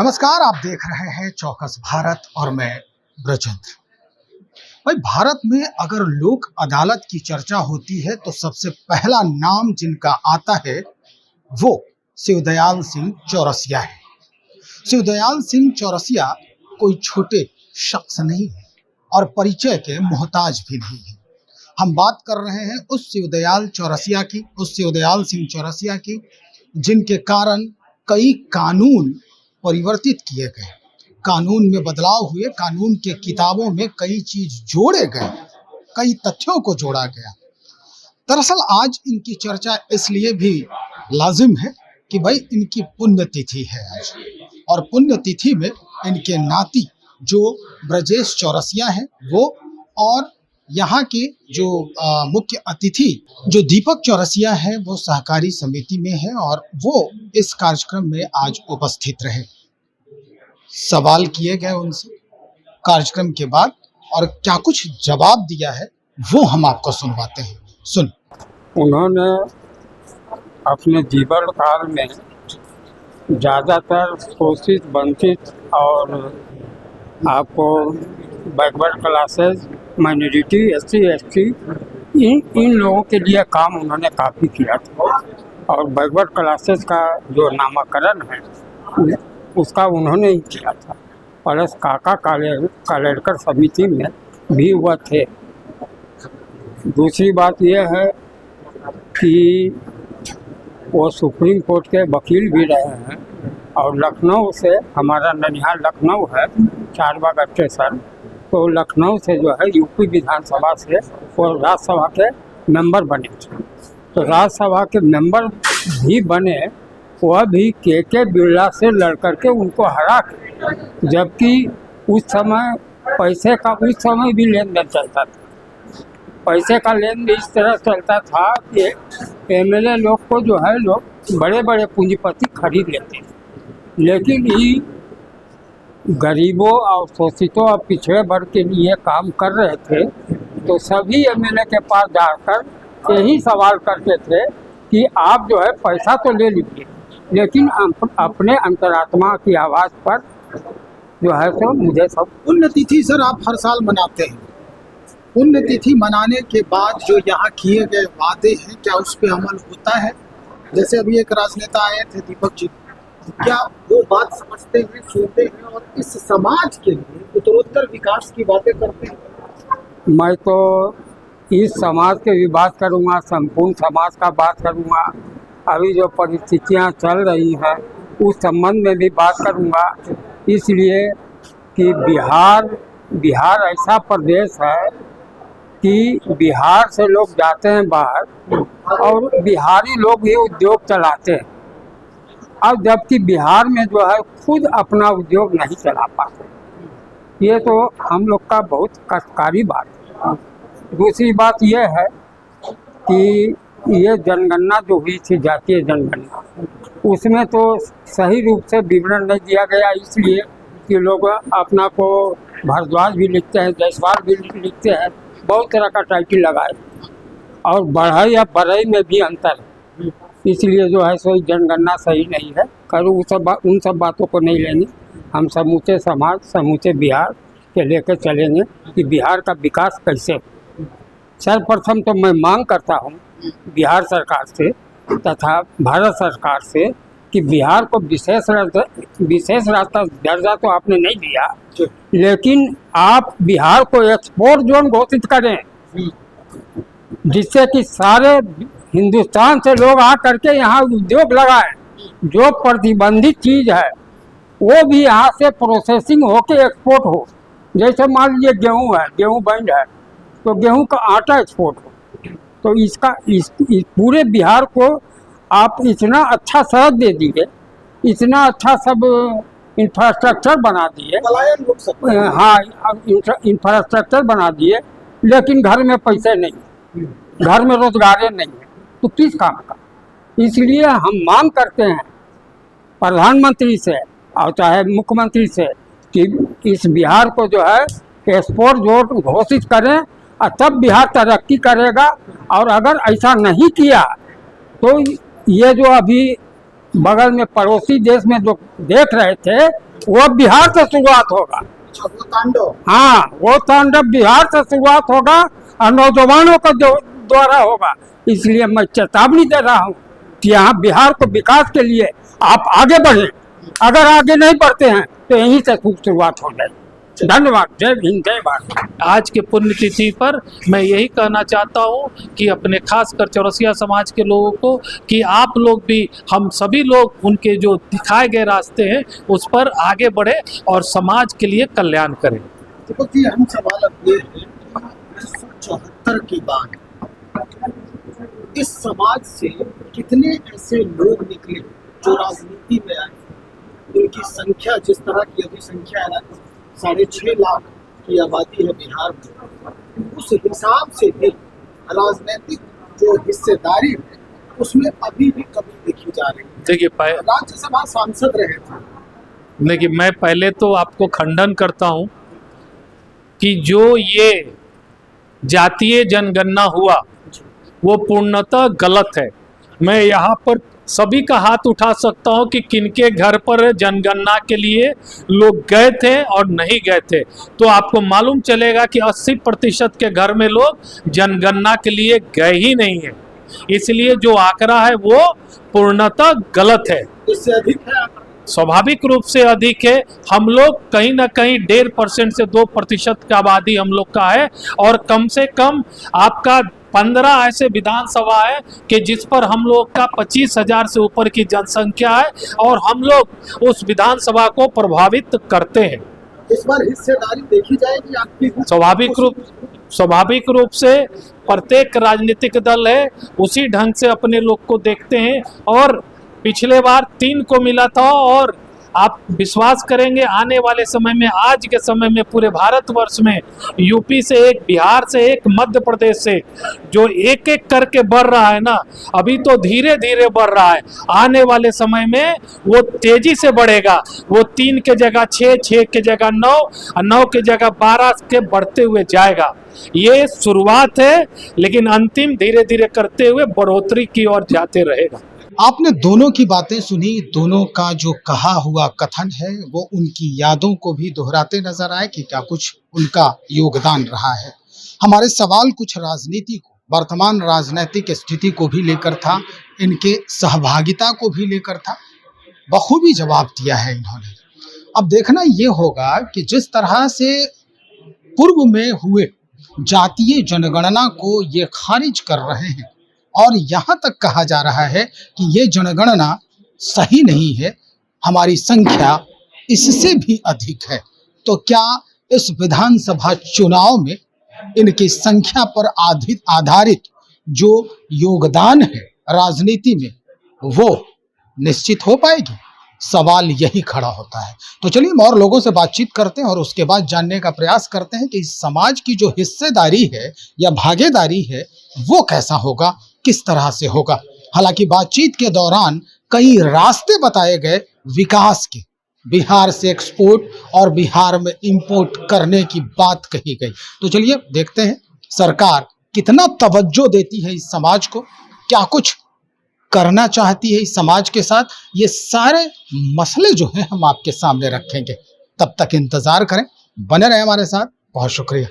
नमस्कार, आप देख रहे हैं चौकस भारत और मैं ब्रजेंद्र। भाई, भारत में अगर लोक अदालत की चर्चा होती है तो सबसे पहला नाम जिनका आता है वो शिवदयाल सिंह चौरसिया है। शिवदयाल सिंह चौरसिया कोई छोटे शख्स नहीं है और परिचय के मोहताज भी नहीं है। हम बात कर रहे हैं उस शिवदयाल सिंह चौरसिया की जिनके कारण कई कानून परिवर्तित किए गए, कानून में बदलाव हुए, कानून के किताबों में कई चीज जोड़े गए, कई तथ्यों को जोड़ा गया। दरअसल आज इनकी चर्चा इसलिए भी लाजिम है कि भाई इनकी पुण्यतिथि है आज, और पुण्यतिथि में इनके नाती जो ब्रजेश चौरसिया हैं वो, और यहाँ के जो मुख्य अतिथि जो दीपक चौरसिया है वो सहकारी समिति में है और वो इस कार्यक्रम में आज उपस्थित रहे। सवाल किए गए उनसे कार्यक्रम के बाद और क्या कुछ जवाब दिया है वो हम आपको सुनवाते हैं। सुन। उन्होंने अपने जीवन काल में ज़्यादातर शोषित, वंचित और आपको backward classes, minority, SC, ST, इन लोगों के लिए काम उन्होंने काफ़ी किया था। और बैकवर्ड क्लासेस का जो नामकरण है उसका उन्होंने ही किया था। प्लस काका कालेलकर समिति में भी वह थे। दूसरी बात यह है कि वो सुप्रीम कोर्ट के वकील भी रहे हैं और लखनऊ से, हमारा ननिहाल लखनऊ है, चारबाग स्टेशन, तो लखनऊ से जो है यूपी विधानसभा से वो राज्यसभा के मेंबर बने थे। तो राज्यसभा के मेंबर भी बने, वह भी के बिरला से लड़ करके उनको हरा के, जबकि उस समय पैसे का उस समय भी लेन देन चलता था। पैसे का लेन देन इस तरह चलता था कि एमएलए लोग को जो है लोग बड़े बड़े पूंजीपति खरीद लेते थे, लेकिन ये गरीबों और शोषितों और पिछड़े वर्ग के लिए काम कर रहे थे। तो सभी एमएलए के पास जाकर यही सवाल करते थे कि आप जो है पैसा तो ले लीजिए, लेकिन अपने अंतरात्मा की आवाज़ पर जो है तो मुझे सब। पुण्यतिथि सर आप हर साल मनाते हैं, पुण्यतिथि मनाने के बाद जो यहाँ किए गए वादे हैं क्या उस पर अमल होता है? जैसे अभी एक राजनेता आए थे दीपक जी, क्या वो बात समझते हैं, सुनते हैं और इस समाज के लिए उत्तरोत्तर विकास की बातें करते हैं? मैं तो इस समाज के भी बात करूँगा, संपूर्ण समाज का बात करूँगा। अभी जो परिस्थितियाँ चल रही हैं उस संबंध में भी बात करूँगा, इसलिए कि बिहार ऐसा प्रदेश है कि बिहार से लोग जाते हैं बाहर और बिहारी लोग ही उद्योग चलाते हैं, और जबकि बिहार में जो है खुद अपना उद्योग नहीं चला पाते। ये तो हम लोग का बहुत कष्टकारी बात है। दूसरी बात यह है कि ये जनगणना जो हुई थी, जातीय जनगणना, उसमें तो सही रूप से विवरण नहीं दिया गया, इसलिए कि लोग अपना को भारद्वाज भी लिखते हैं, जायसवाल भी लिखते हैं, बहुत तरह का टाइटल लगाए, और बढ़ई या बरई में भी अंतर है। इसलिए जो है सो जनगणना सही नहीं है। करूँ उन सब बातों को नहीं लेंगे, हम समूचे समाज, समूचे बिहार के लेकर चलेंगे कि बिहार का विकास कैसे। सर्वप्रथम तो मैं मांग करता हूँ बिहार सरकार से तथा भारत सरकार से कि बिहार को विशेष रास्ता दर्जा तो आपने नहीं दिया, लेकिन आप बिहार को एक्सपोर्ट जोन घोषित करें, जिससे कि सारे हिंदुस्तान से लोग आ करके यहाँ उद्योग लगाएं। जो प्रतिबंधित चीज़ है वो भी यहाँ से प्रोसेसिंग होके एक्सपोर्ट हो। जैसे मान लीजिए गेहूँ है, गेहूँ बैंड है, तो गेहूँ का आटा एक्सपोर्ट हो। तो इसका इस पूरे बिहार को आप इतना अच्छा सड़क दे दिए, इतना अच्छा सब इंफ्रास्ट्रक्चर बना दिए, हाँ इंफ्रास्ट्रक्चर बना दिए, लेकिन घर में पैसे नहीं, घर में रोजगार नहीं है, तो किस काम का? इसलिए हम मांग करते हैं प्रधानमंत्री से और चाहे मुख्यमंत्री से कि इस बिहार को जो है एक्सपोर्ट जोन घोषित करें, और तब बिहार तरक्की करेगा। और अगर ऐसा नहीं किया तो ये जो अभी बगल में पड़ोसी देश में जो देख रहे थे वो बिहार से शुरुआत होगा। अच्छा, वो तांडव। हाँ, वो तांडव बिहार से शुरुआत होगा और नौजवानों का जो द्वारा होगा। इसलिए मैं चेतावनी दे रहा हूँ कि यहाँ बिहार को विकास के लिए आप आगे बढ़ें। अगर आगे नहीं बढ़ते हैं तो यहीं से शुरुआत हो जाएगी। धन्यवाद। जय हिंद, जय भारत। आज के पुण्यतिथि पर मैं यही कहना चाहता हूँ कि अपने खासकर चौरसिया समाज के लोगों को कि आप लोग भी, हम सभी लोग उनके जो दिखाए गए रास्ते हैं उस पर आगे बढ़े और समाज के लिए कल्याण करें। देखो जी, हम सवाल अब ये है 1974 के बाद इस समाज से कितने ऐसे लोग निकले जो राजनीति में आए। उनकी संख्या जिस तरह की अभी संख्या है, 6.5 लाख की आबादी है बिहार में, उस हिसाब से भी राजनीतिक जो हिस्सेदारी है उसमें अभी भी कमी देखी जा रही है। देखिए, राज्यसभा सांसद रहे थे। देखिए, मैं पहले तो आपको खंडन करता हूँ कि जो ये जातीय जनगणना हुआ वो पूर्णतः गलत है। मैं यहाँ पर सभी का हाथ उठा सकता हूँ कि किनके घर पर जनगणना के लिए लोग गए थे और नहीं गए थे, तो आपको मालूम चलेगा कि 80% के घर में लोग जनगणना के लिए गए ही नहीं है। इसलिए जो आंकड़ा है वो पूर्णतः गलत है। इससे अधिक है आंकड़ा। स्वाभाविक रूप से अधिक है। हम लोग कहीं ना कहीं 1.5% से 2% का आबादी हम लोग का है और कम से कम आपका 15 ऐसे विधानसभा है कि जिस पर हम लोग का 25,000 से ऊपर की जनसंख्या है और हम लोग उस विधानसभा को प्रभावित करते हैं। इस बार हिस्सेदारी देखी जाएगी आपकी। स्वाभाविक रूप से प्रत्येक राजनीतिक दल है उसी ढंग से अपने लोग को देखते हैं और पिछले बार 3 को मिला था और आप विश्वास करेंगे आने वाले समय में, आज के समय में पूरे भारतवर्ष में यूपी से एक, बिहार से एक, मध्य प्रदेश से जो एक एक करके बढ़ रहा है ना, अभी तो धीरे धीरे बढ़ रहा है। आने वाले समय में वो तेजी से बढ़ेगा। वो 3 के जगह 6, 6 के जगह 9 और 9 के जगह 12 के बढ़ते हुए जाएगा। ये शुरुआत है, लेकिन अंतिम धीरे धीरे करते हुए बढ़ोतरी की ओर जाते रहेगा। आपने दोनों की बातें सुनी, दोनों का जो कहा हुआ कथन है वो उनकी यादों को भी दोहराते नजर आए कि क्या कुछ उनका योगदान रहा है। हमारे सवाल कुछ राजनीति को, वर्तमान राजनीतिक स्थिति को भी लेकर था, इनके सहभागिता को भी लेकर था। बखूबी जवाब दिया है इन्होंने। अब देखना ये होगा कि जिस तरह से पूर्व में हुए जातीय जनगणना को ये खारिज कर रहे हैं और यहाँ तक कहा जा रहा है कि ये जनगणना सही नहीं है, हमारी संख्या इससे भी अधिक है, तो क्या इस विधानसभा चुनाव में इनकी संख्या पर आधारित जो योगदान है राजनीति में वो निश्चित हो पाएगी? सवाल यही खड़ा होता है। तो चलिए हम और लोगों से बातचीत करते हैं और उसके बाद जानने का प्रयास करते हैं कि इस समाज की जो हिस्सेदारी है या भागीदारी है वो कैसा होगा, किस तरह से होगा। हालांकि बातचीत के दौरान कई रास्ते बताए गए विकास के, बिहार से एक्सपोर्ट और बिहार में इंपोर्ट करने की बात कही गई। तो चलिए देखते हैं सरकार कितना तवज्जो देती है इस समाज को, क्या कुछ करना चाहती है इस समाज के साथ। ये सारे मसले जो हैं हम आपके सामने रखेंगे। तब तक इंतजार करें, बने रहें हमारे साथ। बहुत शुक्रिया।